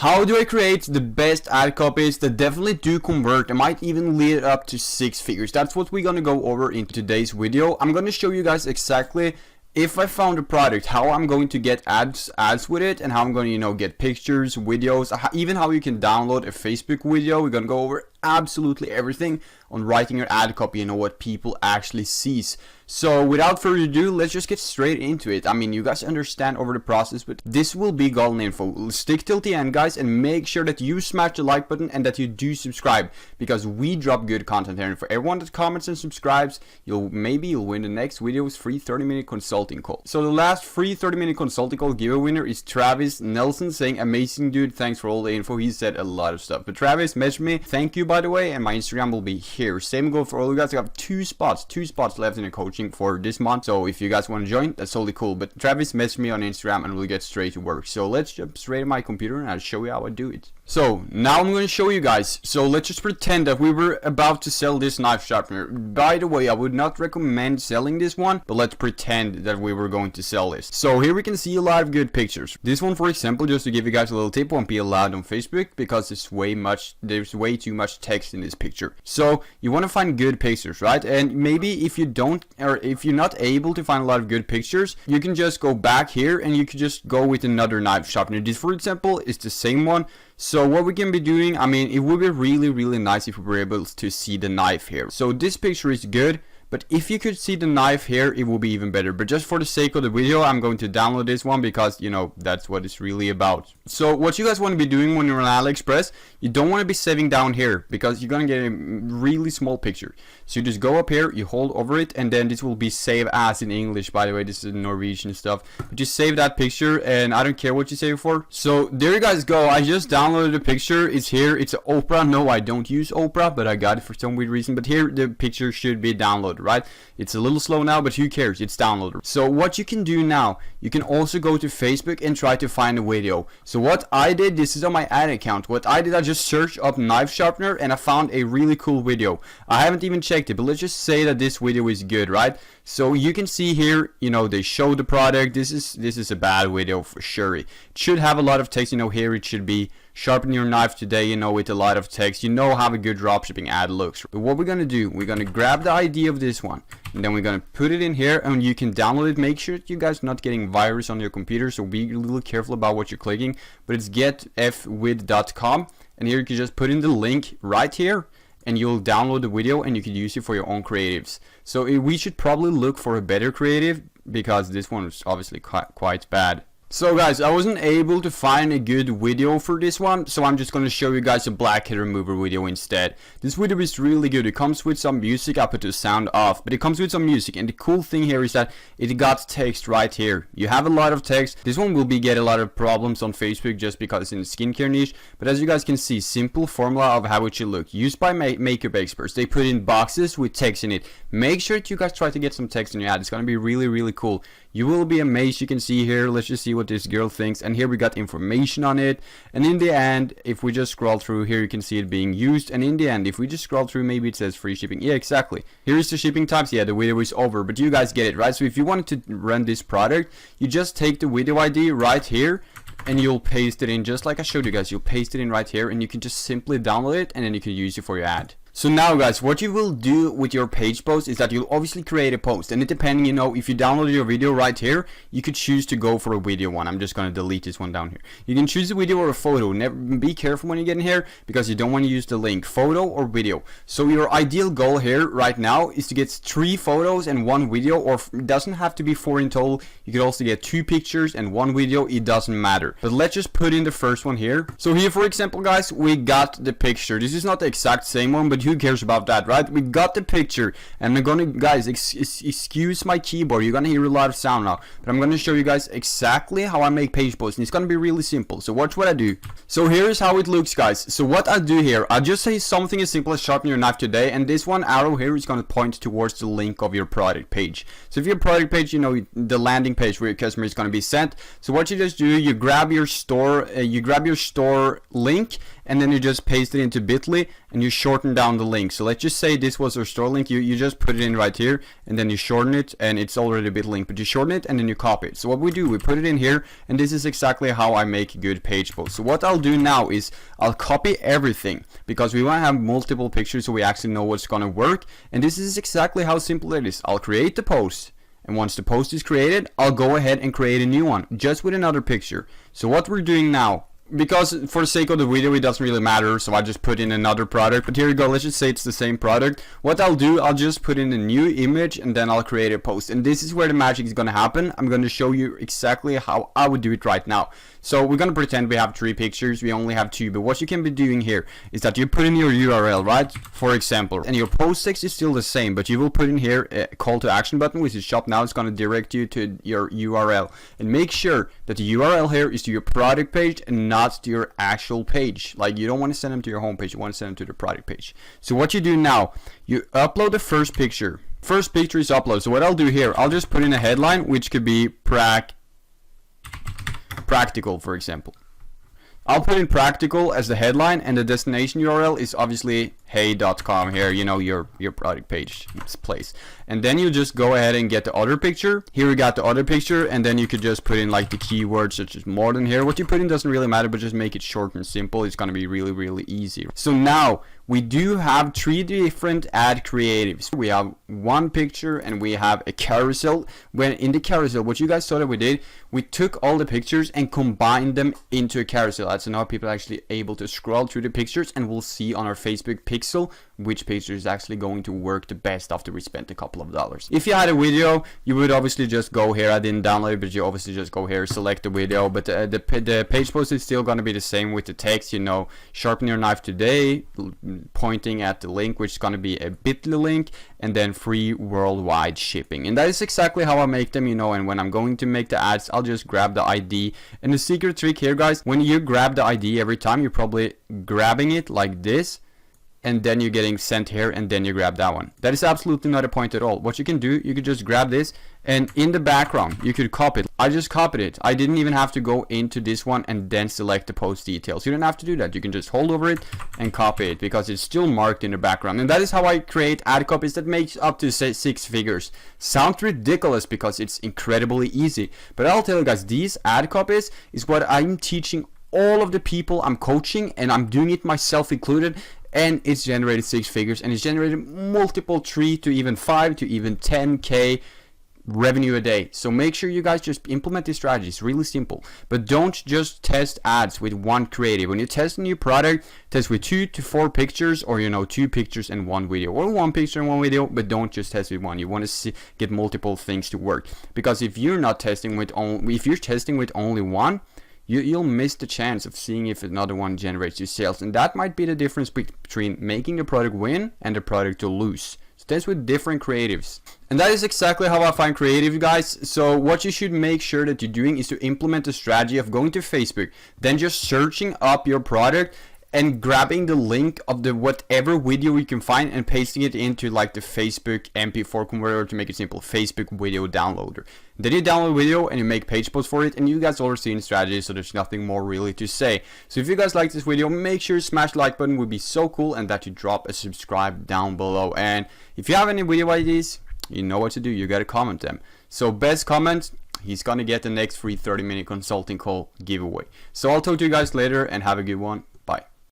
How do I create the best ad copies that definitely do convert and might even lead up to 6 figures? That's what we're gonna go over in today's video. I'm gonna show you guys exactly if I found a product, how I'm going to get ads with it, and how I'm going to, get pictures, videos, even how you can download a Facebook video. We're gonna go over absolutely everything on writing your ad copy, what people actually sees. So without further ado, let's just get straight into it. I mean, you guys understand over the process, but this will be golden info. Stick till the end, guys, and make sure that you smash the like button and that you do subscribe, because we drop good content here. And for everyone that comments and subscribes, maybe you'll win the next video's free 30-minute consulting call. So the last free 30-minute consulting call giveaway winner is Travis Nelson, saying, "Amazing dude, thanks for all the info." He said a lot of stuff. But Travis, message me. Thank you, by the way, and my Instagram will be here. Same goal for all you guys. I have two spots left in the coaching for this month, so if you guys want to join, that's totally cool. But Travis, message me on Instagram and we'll get straight to work. So let's jump straight to my computer and I'll show you how I do it. So now I'm going to show you guys. So let's just pretend that we were about to sell this knife sharpener. By the way, I would not recommend selling this one, but let's pretend that we were going to sell this. So here we can see a lot of good pictures. This one, for example, just to give you guys a little tip, won't be allowed on Facebook because there's way too much text in this picture. So you want to find good pictures, right? And maybe if you don't, or if you're not able to find a lot of good pictures, you can just go back here and you can just go with another knife sharpener. This, for example, is the same one. So what we can be doing, I mean, it would be really nice if we were able to see the knife here. So this picture is good, but if you could see the knife here, it will be even better. But just for the sake of the video, I'm going to download this one because, that's what it's really about. So what you guys want to be doing when you're on AliExpress, you don't want to be saving down here because you're going to get a really small picture. So you just go up here, you hold over it, and then this will be save as in English, by the way. This is Norwegian stuff. But just save that picture, and I don't care what you save it for. So there you guys go. I just downloaded the picture. It's here. It's Opera. No, I don't use Opera, but I got it for some weird reason. But here the picture should be downloaded, right? It's a little slow now, but who cares? It's downloaded. So what you can do now, you can also go to Facebook and try to find a video. So what I did, this is on my ad account. What I did, I just searched up knife sharpener and I found a really cool video. I haven't even checked it, but let's just say that this video is good, right? So you can see here, they show the product. This is a bad video for sure. It should have a lot of text. Here it should be sharpen your knife today, with a lot of text. How a good dropshipping ad looks. But what we're gonna do, we're gonna grab the ID of this one, and then we're gonna put it in here, and you can download it. Make sure that you guys are not getting virus on your computer, so be a little careful about what you're clicking. But it's getfwith.com, and here you can just put in the link right here, and you'll download the video and you can use it for your own creatives. So we should probably look for a better creative because this one is obviously quite bad. So guys, I wasn't able to find a good video for this one, so I'm just going to show you guys a blackhead remover video instead. This video is really good. It comes with some music. I put the sound off, but it comes with some music, and the cool thing here is that it got text right here. You have a lot of text. This one will get a lot of problems on Facebook just because it's in the skincare niche, but as you guys can see, simple formula of how it should look, used by makeup experts. They put in boxes with text in it. Make sure that you guys try to get some text in your ad. It's going to be really cool. You will be amazed. You can see here, let's just see what this girl thinks, and here we got information on it. And in the end, if we just scroll through here, you can see it being used. And in the end, if we just scroll through, maybe it says free shipping. Yeah, exactly. Here's the shipping types. Yeah, the video is over, but you guys get it, right? So if you wanted to run this product, you just take the video ID right here and you'll paste it in, just like I showed you guys. You'll paste it in right here, and you can just simply download it, and then you can use it for your ad. So now guys, what you will do with your page post is that you'll obviously create a post, and it depending, if you download your video right here, you could choose to go for a video one. I'm just going to delete this one down here. You can choose a video or a photo. Never be careful when you get in here because you don't want to use the link photo or video. So your ideal goal here right now is to get 3 photos and 1 video, or it doesn't have to be 4 in total. You could also get 2 pictures and 1 video. It doesn't matter. But let's just put in the first one here. So here, for example, guys, we got the picture. This is not the exact same one, but who cares about that, right? We got the picture, and I'm gonna, guys, excuse my keyboard, you're gonna hear a lot of sound now, but I'm gonna show you guys exactly how I make page posts, and it's gonna be really simple. So watch what I do. So here's how it looks, guys. So what I do here, I just say something as simple as sharpen your knife today, and this one arrow here is gonna point towards the link of your product page. So if your product page, the landing page where your customer is gonna be sent. So what you just do, you grab your store link, and then you just paste it into bit.ly and you shorten down the link. So let's just say this was our store link. You just put it in right here, and then you shorten it, and it's already a bit link, but you shorten it and then you copy it. So what we do, we put it in here, and this is exactly how I make good page posts. So what I'll do now is I'll copy everything, because we want to have multiple pictures so we actually know what's going to work. And this is exactly how simple it is. I'll create the post, and once the post is created, I'll go ahead and create a new one just with another picture. So what we're doing now, because for the sake of the video it doesn't really matter, so I just put in another product, but here you go, let's just say it's the same product. What I'll do, I'll just put in a new image, and then I'll create a post, and this is where the magic is going to happen. I'm going to show you exactly how I would do it right now. So we're going to pretend we have 3 pictures, we only have 2, but what you can be doing here is that you put in your URL, right, for example, and your post text is still the same, but you will put in here a call to action button, which is shop now. It's going to direct you to your URL, and make sure that the URL here is to your product page and not to your actual page. Like, you don't want to send them to your home page, you want to send them to the product page. So what you do now, you upload the first picture. First picture is uploaded. So what I'll do here, I'll just put in a headline, which could be practical, for example. I'll put in practical as the headline, and the destination URL is obviously hey.com here, you know, your product page place. And then you just go ahead and get the other picture. Here we got the other picture, and then you could just put in like the keywords such as more than here. What you put in doesn't really matter, but just make it short and simple. It's going to be really, really easy. So now we do have 3 different ad creatives. We have one picture and we have a carousel. When in the carousel, what you guys saw that we did, we took all the pictures and combined them into a carousel. So now people are actually able to scroll through the pictures, and we'll see on our Facebook pixel which picture is actually going to work the best after we spent a couple of dollars. If you had a video, you would obviously just go here. I didn't download it, but you obviously just go here, select the video. But the page post is still going to be the same with the text, you know, sharpen your knife today, pointing at the link, which is going to be a bit.ly link, and then free worldwide shipping. And that is exactly how I make them, you know. And when I'm going to make the ads, I'll just grab the ID. And the secret trick here, guys, when you grab the ID every time, you're probably grabbing it like this, and then you're getting sent here, and then you grab that one. That is absolutely not a point at all. What you can do, you could just grab this, and in the background you could copy it. I just copied it. I didn't even have to go into this one and then select the post details. You don't have to do that. You can just hold over it and copy it, because it's still marked in the background. And that is how I create ad copies that makes up to say 6 figures. Sounds ridiculous because it's incredibly easy, but I'll tell you guys, these ad copies is what I'm teaching all of the people I'm coaching, and I'm doing it myself included. And it's generated 6 figures, and it's generated multiple 3 to even 5 to even 10K revenue a day. So make sure you guys just implement this strategy. It's really simple. But don't just test ads with one creative. When you test a new product, test with 2 to 4 pictures, or, you know, 2 pictures and 1 video, or 1 picture and 1 video. But don't just test with one. You want to get multiple things to work, because if you're not testing with if you're testing with only one, you'll miss the chance of seeing if another one generates you sales. And that might be the difference between making the product win and the product to lose. So that's with different creatives. And that is exactly how I find creative, guys. So what you should make sure that you're doing is to implement a strategy of going to Facebook, then just searching up your product and grabbing the link of the whatever video you can find and pasting it into like the Facebook MP4 converter, to make it simple, Facebook video downloader. Then you download video and you make page posts for it, and you guys already seen the strategy, so there's nothing more really to say. So if you guys like this video, make sure you smash the like button, would be so cool, and that you drop a subscribe down below. And if you have any video ideas, you know what to do, you gotta comment them. So best comment, he's gonna get the next free 30-minute consulting call giveaway. So I'll talk to you guys later, and have a good one.